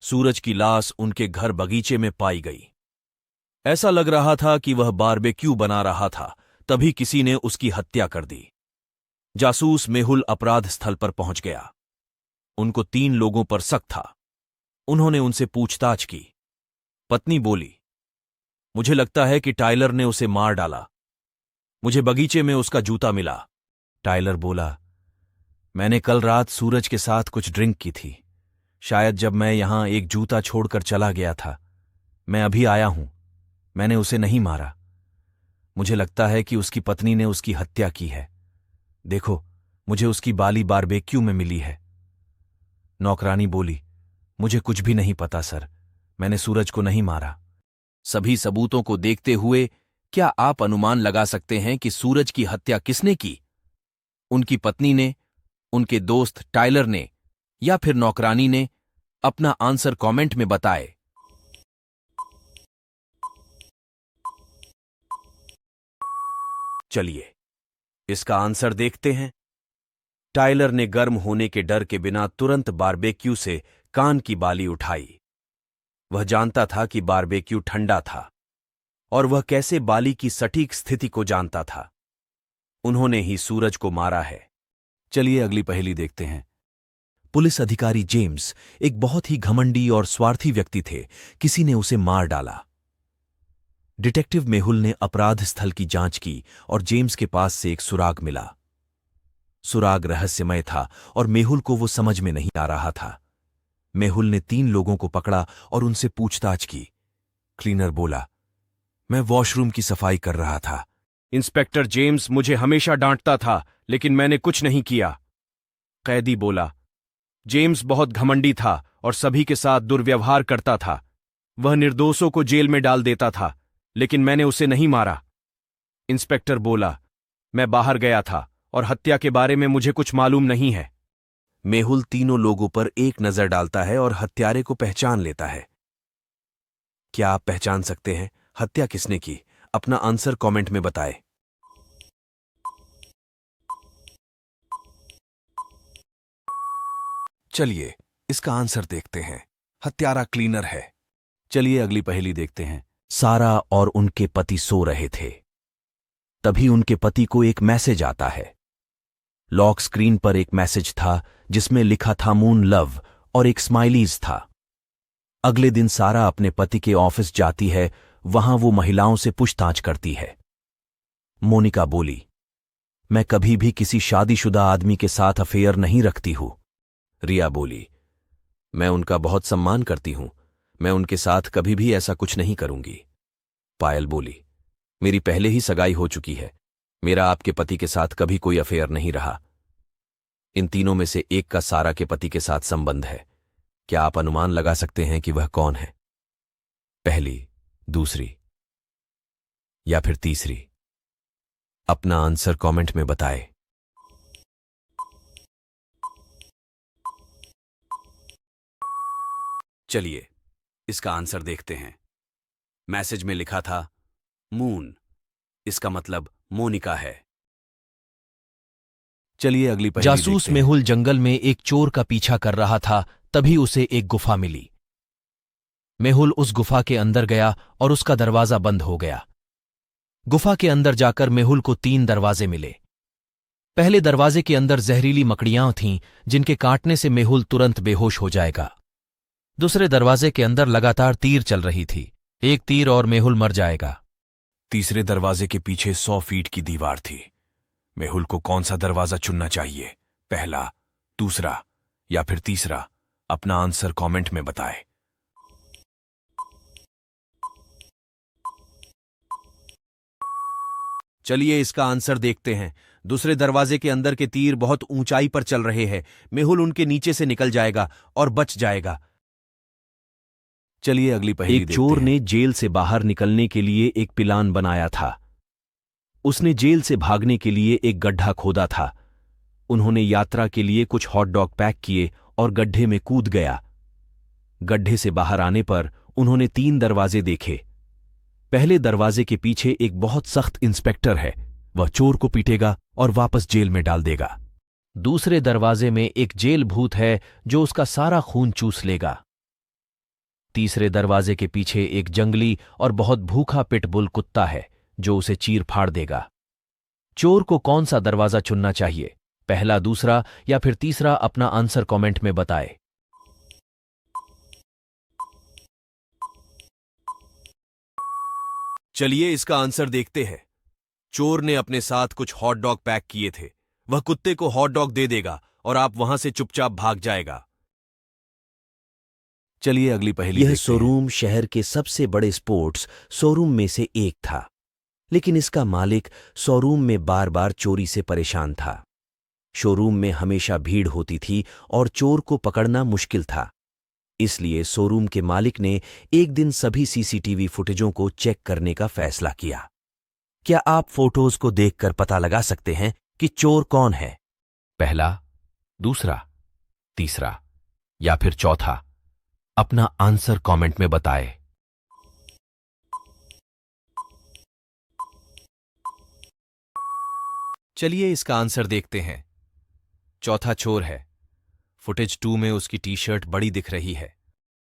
सूरज की लाश उनके घर बगीचे में पाई गई। ऐसा लग रहा था कि वह बारबेक्यू बना रहा था, तभी किसी ने उसकी हत्या कर दी। जासूस मेहुल अपराध स्थल पर पहुंच गया। उनको 3 लोगों पर शक था। उन्होंने उनसे पूछताछ की। पत्नी बोली, मुझे लगता है कि टाइलर ने उसे मार डाला। मुझे बगीचे में उसका जूता मिला। टाइलर बोला, मैंने कल रात सूरज के साथ कुछ ड्रिंक की थी। शायद जब मैं यहां एक जूता छोड़कर चला गया था। मैं अभी आया हूं। मैंने उसे नहीं मारा। मुझे लगता है कि उसकी पत्नी ने उसकी हत्या की है। देखो, मुझे उसकी बाली बारबेक्यू में मिली है। नौकरानी बोली, मुझे कुछ भी नहीं पता सर। मैंने सूरज को नहीं मारा। सभी सबूतों को देखते हुए क्या आप अनुमान लगा सकते हैं कि सूरज की हत्या किसने की? उनकी पत्नी ने, उनके दोस्त टाइलर ने, या फिर नौकरानी ने? अपना आंसर कमेंट में बताएं। चलिए इसका आंसर देखते हैं। टाइलर ने गर्म होने के डर के बिना तुरंत बारबेक्यू से कान की बाली उठाई। वह जानता था कि बारबेक्यू ठंडा था और वह कैसे बाली की सटीक स्थिति को जानता था। उन्होंने ही सूरज को मारा है। चलिए अगली पहेली देखते हैं। पुलिस अधिकारी जेम्स एक बहुत ही घमंडी और स्वार्थी व्यक्ति थे। किसी ने उसे मार डाला। डिटेक्टिव मेहुल ने अपराध स्थल की जांच की और जेम्स के पास से एक सुराग मिला। सुराग रहस्यमय था और मेहुल को वो समझ में नहीं आ रहा था। मेहुल ने 3 लोगों को पकड़ा और उनसे पूछताछ की। क्लीनर बोला, मैं वॉशरूम की सफाई कर रहा था। इंस्पेक्टर जेम्स मुझे हमेशा डांटता था, लेकिन मैंने कुछ नहीं किया। कैदी बोला, जेम्स बहुत घमंडी था और सभी के साथ दुर्व्यवहार करता था। वह निर्दोषों को जेल में डाल देता था, लेकिन मैंने उसे नहीं मारा। इंस्पेक्टर बोला, मैं बाहर गया था और हत्या के बारे में मुझे कुछ मालूम नहीं है। मेहुल तीनों लोगों पर एक नजर डालता है और हत्यारे को पहचान लेता है। क्या आप पहचान सकते हैं हत्या किसने की? अपना आंसर कमेंट में बताएं। चलिए इसका आंसर देखते हैं। हत्यारा क्लीनर है। चलिए अगली पहेली देखते हैं। सारा और उनके पति सो रहे थे। तभी उनके पति को एक मैसेज आता है। लॉक स्क्रीन पर एक मैसेज था जिसमें लिखा था मून लव और एक स्माइलीज था। अगले दिन सारा अपने पति के ऑफिस जाती है। वहां वो महिलाओं से पूछताछ करती है। मोनिका बोली, मैं कभी भी किसी शादीशुदा आदमी के साथ अफेयर नहीं रखती हूं। रिया बोली, मैं उनका बहुत सम्मान करती हूं। मैं उनके साथ कभी भी ऐसा कुछ नहीं करूंगी। पायल बोली, मेरी पहले ही सगाई हो चुकी है। मेरा आपके पति के साथ कभी कोई अफेयर नहीं रहा। इन तीनों में से एक का सारा के पति के साथ संबंध है। क्या आप अनुमान लगा सकते हैं कि वह कौन है? पहली, दूसरी या फिर तीसरी? अपना आंसर कमेंट में बताएं। चलिए इसका आंसर देखते हैं। मैसेज में लिखा था मून। इसका मतलब मोनिका है। चलिए अगली पहेली जासूस देखते हैं। मेहुल जंगल में एक चोर का पीछा कर रहा था। तभी उसे एक गुफा मिली। मेहुल उस गुफा के अंदर गया और उसका दरवाजा बंद हो गया। गुफा के अंदर जाकर मेहुल को 3 दरवाजे मिले। पहले दरवाजे के अंदर जहरीली मकड़ियां थीं, जिनके काटने से मेहुल तुरंत बेहोश हो जाएगा। दूसरे दरवाजे के अंदर लगातार तीर चल रही थी। एक तीर और मेहुल मर जाएगा। तीसरे दरवाजे के पीछे 100 फीट की दीवार थी। मेहुल को कौन सा दरवाजा चुनना चाहिए? पहला, दूसरा या फिर तीसरा? अपना आंसर कमेंट में बताएं। चलिए इसका आंसर देखते हैं। दूसरे दरवाजे के अंदर के तीर बहुत ऊंचाई पर चल रहे हैं। मेहुल उनके नीचे से निकल जाएगा और बच जाएगा। चलिए अगली पहेली देखते हैं। एक चोर ने जेल से बाहर निकलने के लिए एक प्लान बनाया था। उसने जेल से भागने के लिए एक गड्ढा खोदा था। उन्होंने यात्रा के लिए कुछ हॉट डॉग पैक किए और गड्ढे में कूद गया। गड्ढे से बाहर आने पर उन्होंने 3 दरवाजे देखे। पहले दरवाजे के पीछे एक बहुत सख्त इंस्पेक्टर है। वह चोर को पीटेगा और वापस जेल में डाल देगा। दूसरे दरवाजे में एक जेल भूत है जो उसका सारा खून चूस लेगा। तीसरे दरवाजे के पीछे एक जंगली और बहुत भूखा पिटबुल कुत्ता है जो उसे चीर फाड़ देगा। चोर को कौन सा दरवाजा चुनना चाहिए, पहला, दूसरा या फिर तीसरा? अपना आंसर कमेंट में बताएं। चलिए इसका आंसर देखते हैं। चोर ने अपने साथ कुछ हॉट डॉग पैक किए थे। वह कुत्ते को हॉट डॉग दे देगा और आप वहां से चुपचाप भाग जाएगा। चलिए अगली पहेली यह देखते हैं। शोरूम शहर के सबसे बड़े स्पोर्ट्स शोरूम में से एक था, लेकिन इसका मालिक शोरूम में बार बार चोरी से परेशान था। शोरूम में हमेशा भीड़ होती थी और चोर को पकड़ना मुश्किल था। इसलिए शोरूम के मालिक ने एक दिन सभी सीसीटीवी फुटेजों को चेक करने का फैसला किया। क्या आप फोटोज को देखकर पता लगा सकते हैं कि चोर कौन है? पहला, दूसरा, तीसरा या फिर चौथा? अपना आंसर कमेंट में बताएं। चलिए इसका आंसर देखते हैं। चौथा चोर है। फुटेज 2 में उसकी टी शर्ट बड़ी दिख रही है।